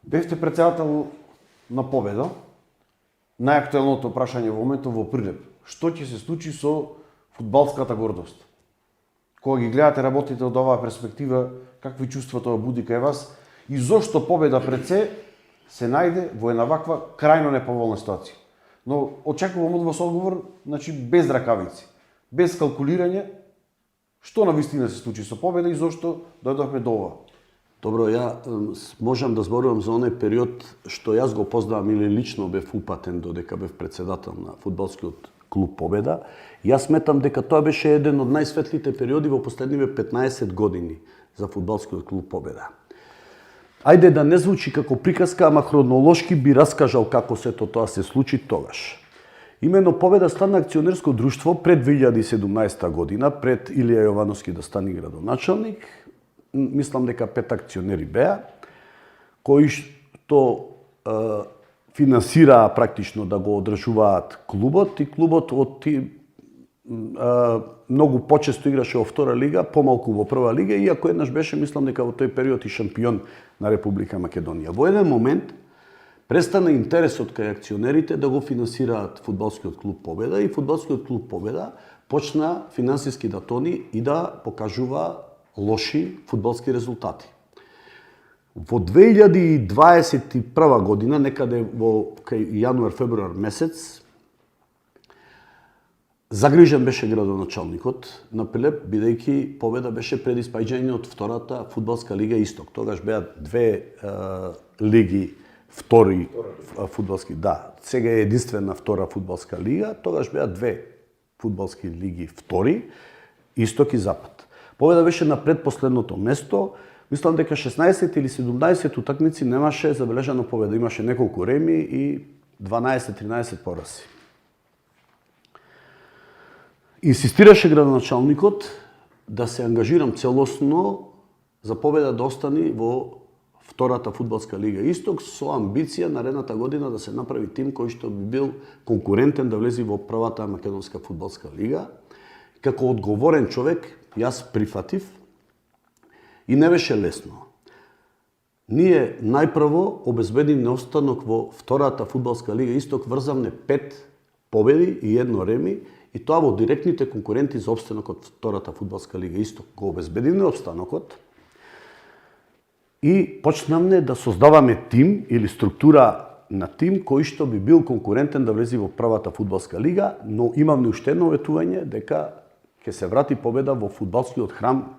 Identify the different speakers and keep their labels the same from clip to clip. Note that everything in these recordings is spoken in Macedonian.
Speaker 1: Бевте председател на Победа. Најактуелното прашање во моментот во Прилеп. Што ќе се случи со фудбалската гордост? Кога ги гледате работите од оваа перспектива, какви чувства тоа буди кај вас и зошто Победа пред се најде во една ваква крајно неповолна ситуација? Но очекувам од вас одговор, значи без ракавици, без калкулирање, што навистина се случи со Победа и зошто дојдовме до ова?
Speaker 2: Добро, ја можам да зборувам за оној период што јас го познавам или лично бев упатен додека бев председател на фудбалскиот клуб Победа. Јас сметам дека тоа беше еден од најсветлите периоди во последниве 15 години за фудбалскиот клуб Победа. Ајде да не звучи како приказка, ама хронолошки би раскажал како сето тоа се случи тогаш. Именно Победа стана акционерско друштво пред 2017 година, пред Илија Јовановски да стане градоначалник. Мислам дека 5 акционери беа, кои што финансираа практично да го одржуваат клубот и клубот многу почесто играше во втора лига, помалку во прва лига, иако еднаш беше, мислам дека во тој период и шампион на Република Македонија. Во еден момент престана интересот кај акционерите да го финансираат фудбалскиот клуб Победа и фудбалскиот клуб Победа почна финансиски да тони и да покажува лоши фудбалски резултати. Во 2021 година, некаде во јануар-фебруар месец, загрижен беше градоначалникот на Прилеп, бидејќи Победа беше пред испаѓање од втората фудбалска лига Исток. Тогаш беа две лиги втори фудбалски, да, сега е единствена втора фудбалска лига, тогаш беа две фудбалски лиги втори, Исток и Запад. Победа беше на предпоследното место. Мислам дека 16 или 17 утакмици немаше забележано победа. Имаше неколку реми и 12-13 порази. Инсистираше градоначалникот да се ангажирам целосно за Победа да остани во втората фудбалска лига Исток со амбиција наредната година да се направи тим кој што би бил конкурентен да влезе во првата македонска фудбалска лига. Како одговорен човек, јас прифатив и не беше лесно. Ние најпрво обезбеди неостанок во втората фудбалска лига Исток, врзавме 5 победи и 1 реми и тоа во директните конкуренти за опстанокот од втората фудбалска лига Исток. Го обезбедивме опстанокот и почнавме да создаваме тим или структура на тим кој што би бил конкурентен да влезе во првата фудбалска лига, но имавме уште едно ветување дека ќе се врати Победа во фудбалскиот храм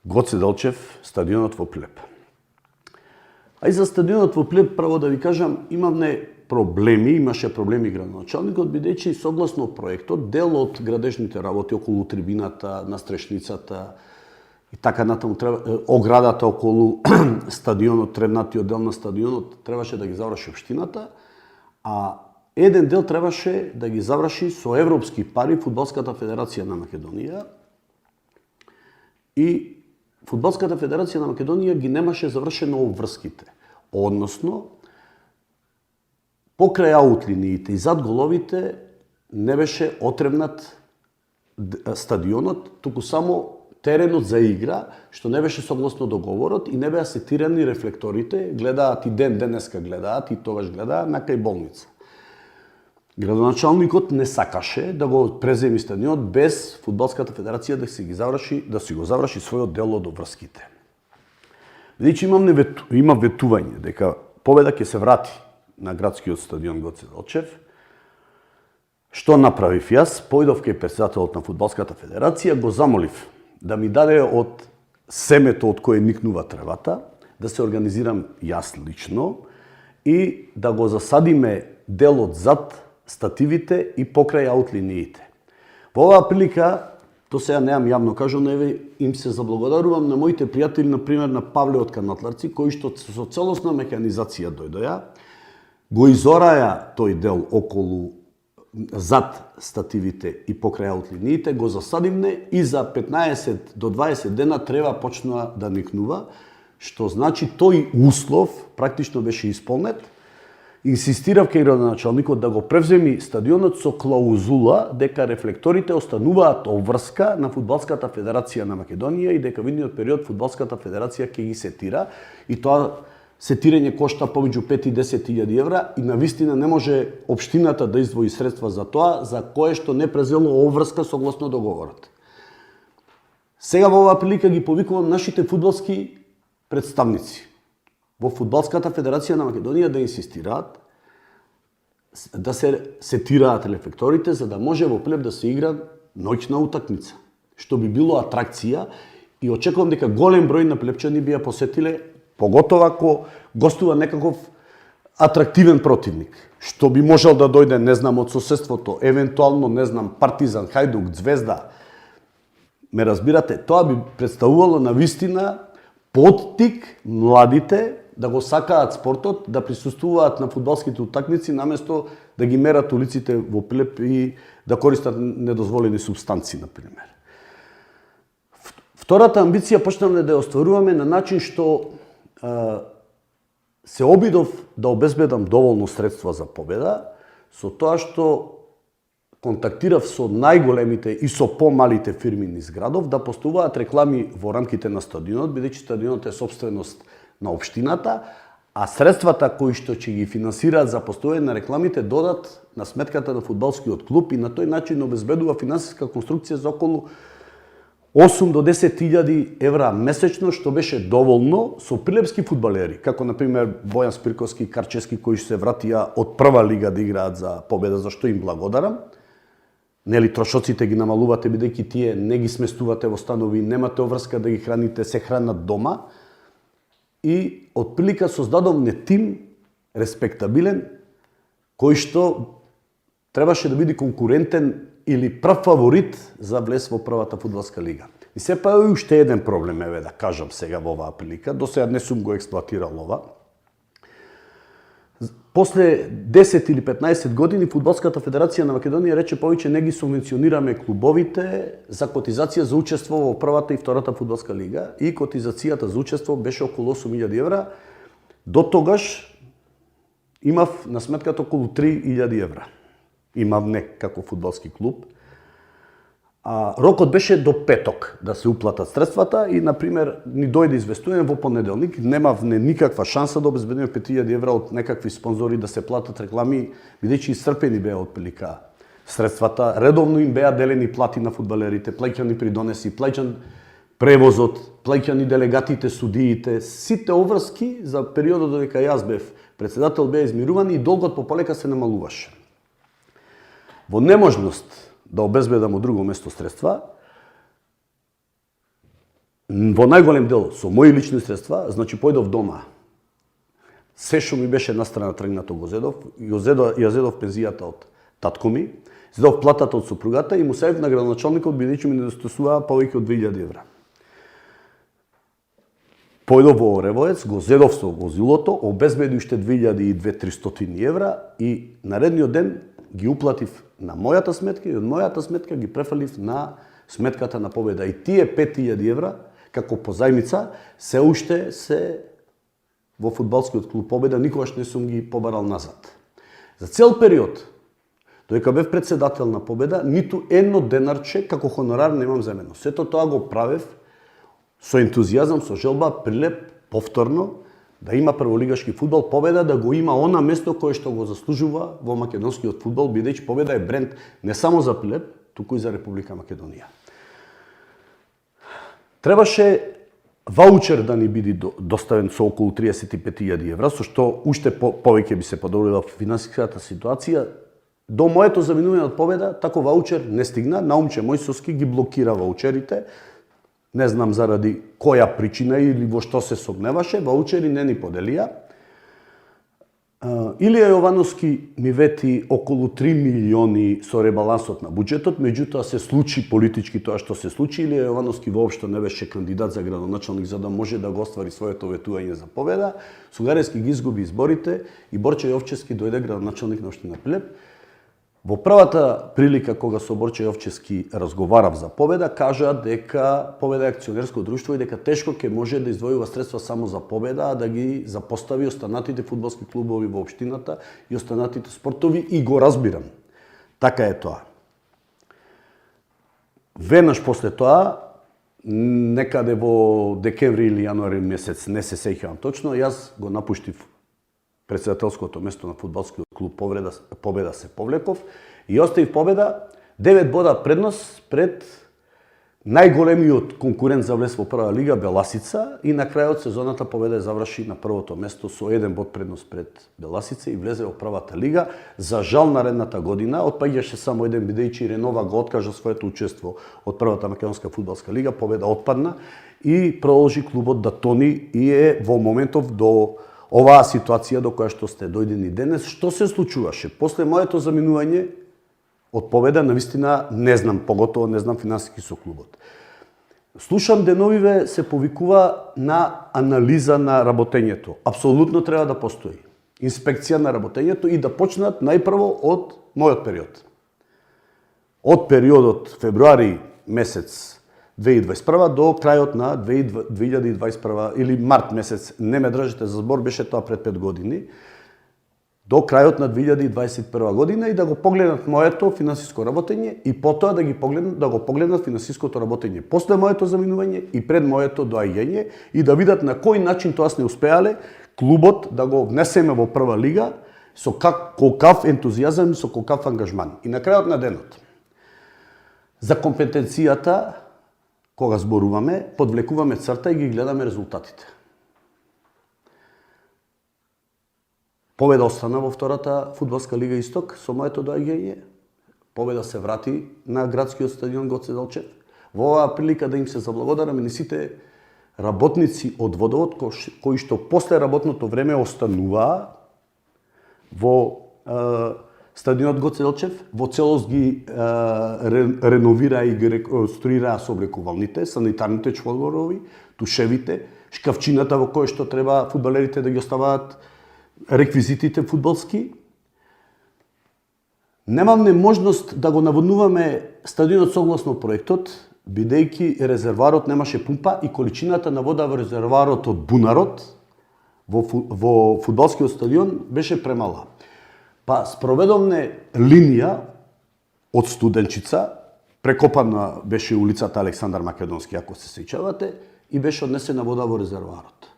Speaker 2: Гоце Делчев, стадионот во Прилеп. А и за стадионот во Прилеп, право да ви кажам, имаше проблеми градоначалникот, бидејќи согласно проектот, дел од градежните работи околу трибината, настрешницата и така натаму, оградата околу стадионот, тревнатиот дел на стадионот, требаше да ги заврши општината, а еден дел требаше да ги заврши со европски пари Фудбалската федерација на Македонија и Фудбалската федерација на Македонија ги немаше завршено обврските. Односно, покрај аутлиниите и зад головите не беше отревнат стадионот, туку само теренот за игра, што не беше согласно договорот и не беа сетирани рефлекторите, гледаат и денеска гледаат и тогаш гледаат на кај болница. Градоначалникот не сакаше да го преземи стадионот без Фудбалската федерација да си го заврши својот дел од обврските. Бидејќи има ветување дека Победа ќе се врати на градскиот стадион Гоце Делчев, што направив јас? Појдов кај председателот на Фудбалската федерација, го замолив да ми даде од семето од кое никнува тревата, да се организирам јас лично и да го засадиме делот зад стативите и покрај аутлиниите. Во оваа прилика, то сега неам јавно кажано, им се заблагодарувам на моите пријатели, например на Павле од Канатларци, кои што со целосна механизација дојдоја, го изораја тој дел околу зад стативите и покрај аутлиниите, го засадивне и за 15 до 20 дена треба почнува да никнува, што значи тој услов практично беше исполнет. Инсистирав кај градоначалникот да го превземи стадионот со клаузула дека рефлекторите остануваат обврска на Фудбалската федерација на Македонија и дека во идниот период Фудбалската федерација ќе ги сетира и тоа сетирање кошта помеѓу 5 и 10.000 евра и навистина не може општината да издвои средства за тоа, за кое што не презело обврска согласно договорот. Сега во оваа прилика ги повикувам нашите фудбалски представници во Фудбалската федерација на Македонија да инсистираат да се сетираат рефлекторите за да може во Пилеп да се игра ноќна утакмица, што би било атракција и очекувам дека голем број на пилепчани би ја посетиле, поготово ако гостува некаков атрактивен противник, што би можел да дојде, не знам, од соседството, евентуално, не знам, Партизан, Хајдук, Звезда. Ме разбирате, тоа би представувало навистина поттик младите да го сакаат спортот, да присуствуваат на фудбалските утакмици, наместо да ги мерат улиците во Пилеп и да користат недозволени супстанции, например. Втората амбиција почнавме да ја остваруваме на начин што се обидов да обезбедам доволно средства за победа, со тоа што контактирав со најголемите и со помалите фирми низ градов да поставуваат реклами во рамките на стадионот, бидејќи стадионот е собственост на општината, а средствата кои што ќе ги финансираат за поставување на рекламите додат на сметката на фудбалскиот клуб и на тој начин обезбедува финансиска конструкција за околу 8 до 10.000 евра месечно, што беше доволно со пилепски фудбалери, како например Бојан Спирковски, Карчевски, кои се вратија од прва лига да играат за победа, за што им благодарам. Нели трошоците ги намалувате бидејќи тие не ги сместувате во станови, немате обврска да ги храните, се хранат дома. И од прилика создадовме тим респектабилен кој што требаше да биде конкурентен или прв фаворит за влез во првата фудбалска лига. И се па и уште еден проблем, еве да кажам сега во оваа прилика, до сега не сум го експлоатирал ова. После 10 или 15 години Фудбалската федерација на Македонија рече повеќе не ги субвенционираме клубовите за котизација за учество во првата и втората фудбалска лига и котизацијата за учество беше околу 8.000 евра. До тогаш имав на сметката околу 3.000 евра. Имав не како фудбалски клуб. А рокот беше до петок да се уплатат средствата и, например, ни дојде известување во понеделник, немав никаква шанса да обезбедиме 5.000 евра од некакви спонзори да се платат реклами, бидејќи исцрпени беа од прилика средствата. Редовно им беа делени плати на фудбалерите, плаќани придонеси, плаќан превозот, плаќани делегатите, судиите, сите обврски за периодот додека јас бев председател беа измирувани и долгот пополека се намалуваше. Во неможност да обезбедам од друго место средства, во најголем дел со мои лични средства, значи појдов дома. Се што ми беше настрана тргнато го зедов, ја зедов пензијата од татко ми, зедов платата од супругата и му сеев на градоначалникот бидејќи ми недостасува повеќе од 2.000 евра. Појдов во Оревоец, го зедов со возилото, обезбеди уште 2.200-300 евра и наредниот ден ги уплатив на мојата сметка и од мојата сметка ги префалив на сметката на Победа. И тие 5.000 евра, како позајмица, се уште се во фудбалскиот клуб Победа, никогаш не сум ги побарал назад. За цел период, додека бев председател на Победа, ниту едно денарче како хонорар немам земено. Сето тоа го правев со ентузијазам, со желба, Прилеп, повторно, да има прволигашки фудбал, Победа да го има она место кое што го заслужува во македонскиот фудбал, бидејќи Победа е бренд не само за Прилеп, туку и за Република Македонија. Требаше ваучер да ни биде доставен со околу 35.000 евра, со што уште повеќе би се подобрила финансиската ситуација. До моето заминување од Победа, тако ваучер не стигна, Наумче Мојсовски ги блокира ваучерите, не знам заради која причина или во што се сомневаше, ваучери не ни поделија. Илија Јовановски ми вети околу 3 милиони со ребалансот на буџетот, меѓутоа се случи политички тоа што се случи. Илија Јовановски воопшто не беше кандидат за градоначалник за да може да го оствари своето ветување за Победа. Сугарески ги изгуби изборите и Борче Јовчевски дојде градоначалник на општина Прилеп. Во првата прилика кога со Борче Јовчевски разговарав за Победа, кажа дека Победа е акционерско друштво и дека тешко ќе може да издвојува средства само за Победа, а да ги запостави останатите фудбалски клубови во општината и останатите спортови, и го разбирам. Така е тоа. Веднаш после тоа некаде во декември или јануари месец, не се сеќавам точно, јас го напуштив председателското место на фудбалскиот клуб Победа се повлеков и оставив Победа 9 бода предност пред најголемиот конкурент за влез во прва лига Беласица и на крајот сезоната Победа заврши на првото место со 1 бод предност пред Беласица и влезе во првата лига. За жал наредната година отпаѓаше само еден бидејќи Ренова го откажа своето учество од првата македонска фудбалска лига, Победа отпадна и продолжи клубот да тони и е во моментов до оваа ситуација до која што сте дојдени денес. Што се случуваше после моето заминување од Победа, навистина не знам, поготово не знам финансиски со клубот. Слушам деновиве се повикува на анализа на работењето. Апсолутно треба да постои инспекција на работењето и да почнат најпрво од мојот период. Од периодот февруари месец 2021 до крајот на 2021 или март месец, не ме држите за збор, беше тоа пред 5 години, до крајот на 2021 година и да го погледнат моето финансиско работење и потоа да го погледнат финансиското работење после моето заминување и пред моето доаѓање и да видат на кој начин тоа не успеале клубот да го внесеме во прва лига со колкав ентузијазам и со колкав ангажман. И на крајот на денот, за компетенцијата, кога зборуваме, подвлекуваме црта и ги гледаме резултатите. Победа остана во втората фудбалска лига Исток со моето доаѓање. Победа се врати на градскиот стадион Гоце Делчев. Во оваа прилика да им се заблагодарам и сите работници од Водовод кои што после работното време остануваа во стадионот Гоце Делчев, во целост ги реновираа и ги реконструираа сооблекувалните, санитарните чворови, тушевите, шкафчината во која што треба фудбалерите да ги оставаат реквизитите фудбалски. Немаме можност да го наводнуваме стадионот согласно проектот, бидејќи резерварот немаше пумпа и количината на вода во резерварот од бунарот во фудбалскиот стадион беше премала. Па спроведовме линија од Студенчица, прекопана беше улицата Александар Македонски, ако се сеќавате, и беше однесена вода во резерварот.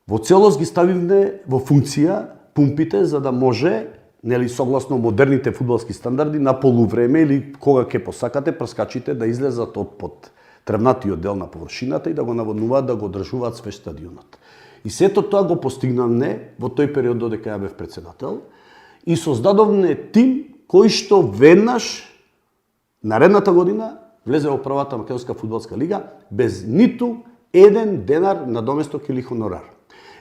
Speaker 2: Во целост ги ставивме во функција пумпите за да може, нели согласно модерните фудбалски стандарди, на полувреме или кога ќе посакате прскачите да излезат од под тревнатиот дел на површината и да го наводнуваат, да го одржуваат свеж стадионот. И сето тоа го постигнавме во тој период додека ја бев председател и создадовме тим кој што веднаш наредната година влезе во првата македонска фудбалска лига без ниту еден денар на доместок или хонорар.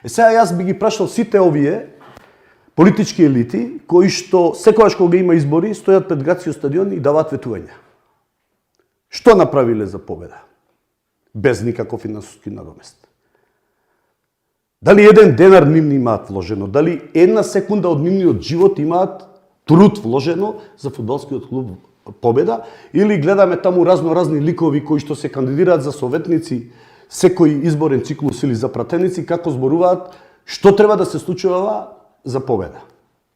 Speaker 2: Сега јас би ги прашал сите овие политички елити кои што секогаш кога има избори стојат пред градскиот стадион и даваат ветувања. Што направиле за Победа? Без никаков финансиски надомест. Дали еден денар нивни имаат вложено? Дали една секунда од нивниот живот имаат труд вложено за фудбалскиот клуб Победа? Или гледаме таму разни ликови кои што се кандидираат за советници секој изборен циклус или за пратеници, како зборуваат што треба да се случува за Победа.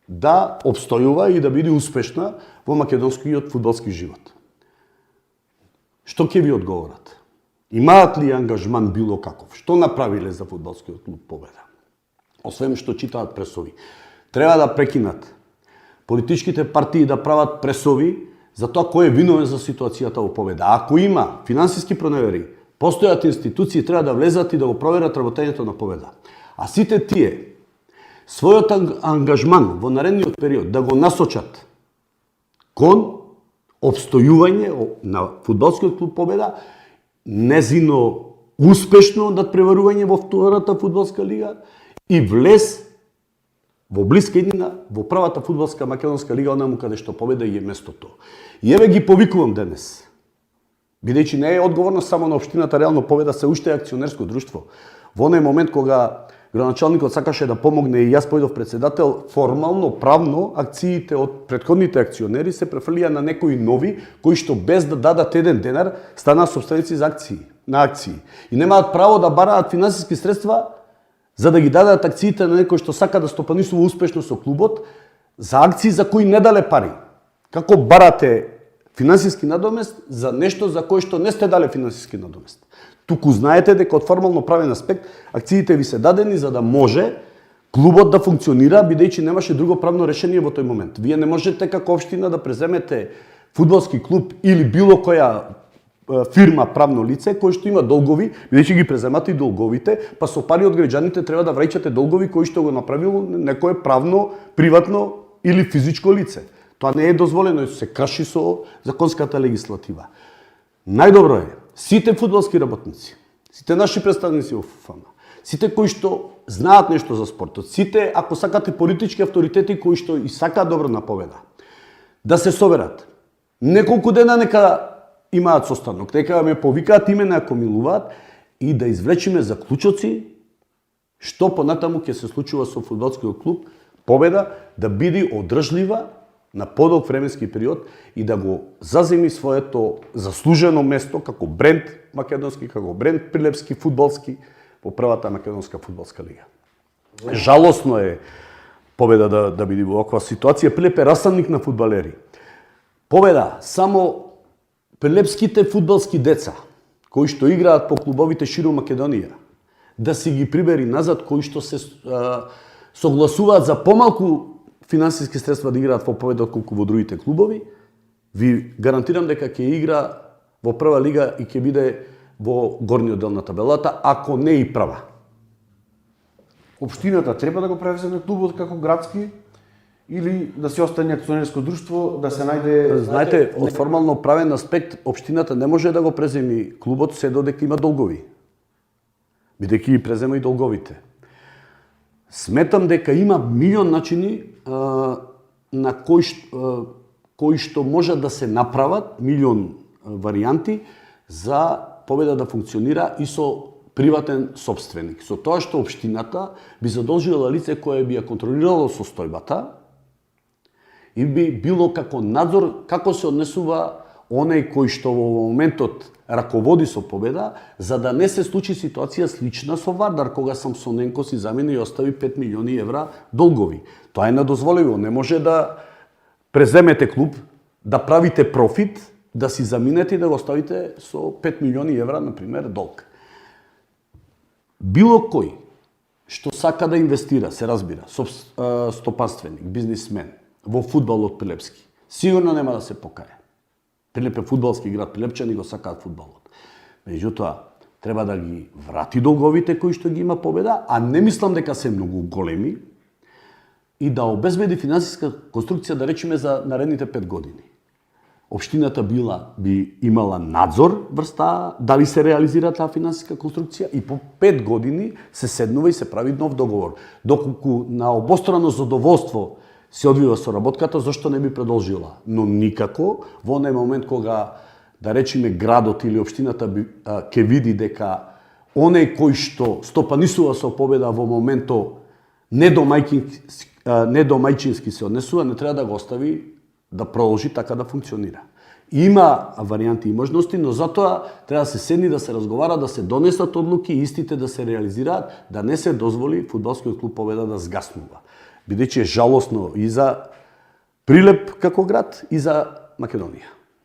Speaker 2: Да обстојува и да биде успешна во македонскиот фудбалски живот. Што ќе ви одговорат? Имаат ли ангажман било каков? Што направиле за фудбалскиот клуб Победа? Освен што читаат пресови. Треба да прекинат политичките партии да прават пресови за тоа кој е виновен за ситуацијата во Победа. Ако има финансиски проневери, постојат институции, треба да влезат и да го проверат работењето на Победа. А сите тие својот ангажман во наредниот период да го насочат кон обстојување на фудбалскиот клуб Победа, незино успешно надпреварување во втората фудбалска лига и влез во блиска иднина во првата фудбалска македонска лига, онаму каде што Победа и е местото. И еве ги повикувам денес. Бидејќи не е одговорност само на општината, реално Победа се уште акционерско друштво. Во оној момент кога градоначалникот сакаше да помогне и јас појдов председател, формално, правно, акциите од претходните акционери се префрлија на некои нови, кои што без да дадат еден денар, станаа собственици на акции. И немаат право да бараат финансиски средства за да ги дадат акциите на некој што сака да стопанисува успешно со клубот, за акции за кои не дале пари. Како барате финансиски надомест за нешто за кое што не сте дале финансиски надомест. Туку знаете дека од формално правен аспект акциите ви се дадени за да може клубот да функционира, бидејќи немаше друго правно решение во тој момент. Вие не можете како општина да преземете фудбалски клуб или било која фирма, правно лице, кој што има долгови, бидејќи ги преземате и долговите, па со пари од граѓаните треба да враќате долгови кои што го направило некое правно, приватно или физичко лице. Тоа не е дозволено и се крши со законската легислатива. Најдобро е сите фудбалски работници, сите наши представници во ФФМ, сите кои што знаат нешто за спортот, сите, ако сакате, политички авторитети кои што и сакаат добро на победа, да се соберат. Неколку дена нека имаат состанок, нека ме повикаат, име ако милуваат и да извлечиме заклучоци што понатаму ќе се случува со фудбалскиот клуб, победа да биде одржлива на подолг временски период и да го заземи своето заслужено место како бренд македонски, како бренд прилепски фудбалски во првата македонска фудбалска лига. Жалосно е победа да биде во оваква ситуација. Прилеп е расадник на фудбалери. Победа само прилепските фудбалски деца кои што играат по клубовите широм Македонија да си ги прибери назад, кои што се согласуваат за помалку финансиски средства да играат во победа отколку во другите клубови, ви гарантирам дека ќе игра во прва лига и ќе биде во горниот дел на табелата, ако не и прва.
Speaker 1: Општината треба да го превземе клубот како градски или да се остане акционерско друштво, да се најде...
Speaker 2: Знаете, од формално правен аспект, општината не може да го преземи клубот се додека има долгови. Бидејќи ги презема и долговите. Сметам дека има милион начини на кои што може да се направат, милион варијанти за победа да функционира и со приватен собственик. Со тоа што општината би задолжила лице кое би ја контролирало состојбата и би било како надзор како се однесува оној кој што во моментот раководи со победа, за да не се случи ситуација слична со Вардар, кога Самсоненко си замина и остави 5 милиони евра долгови. Тоа е недозволиво. Не може да преземете клуб, да правите профит, да си заминете и да го оставите со 5 милиони евра, например, долг. Било кој што сака да инвестира, се разбира, стопанственик, бизнисмен, во фудбалот прилепски, сигурно нема да се покаја. Прилеп е фудбалски град, прилепчани го сакаат фудбалот. Меѓутоа, треба да ги врати долговите кои што ги има победа, а не мислам дека се многу големи, и да обезбеди финансиска конструкција, да речеме, за наредните 5 години. Општината би имала надзор врз таа, дали се реализира таа финансиска конструкција, и по 5 години се седнува и се прави нов договор. Доколку на обострано задоволство се одвива соработката, зашто не би продолжила? Но никако во оној момент кога, да речеме, градот или општината ќе види дека оној кој што стопанисува со победа во моментот недомајчински се однесува, не треба да го остави да продолжи така да функционира. Има варијанти и можности, но затоа треба да се седни, да се разговара, да се донесат одлуки, истите да се реализираат, да не се дозволи фудбалскиот клуб Победа да згаснува. Бидејќи е жалосно и за Прилеп како град и за Македонија.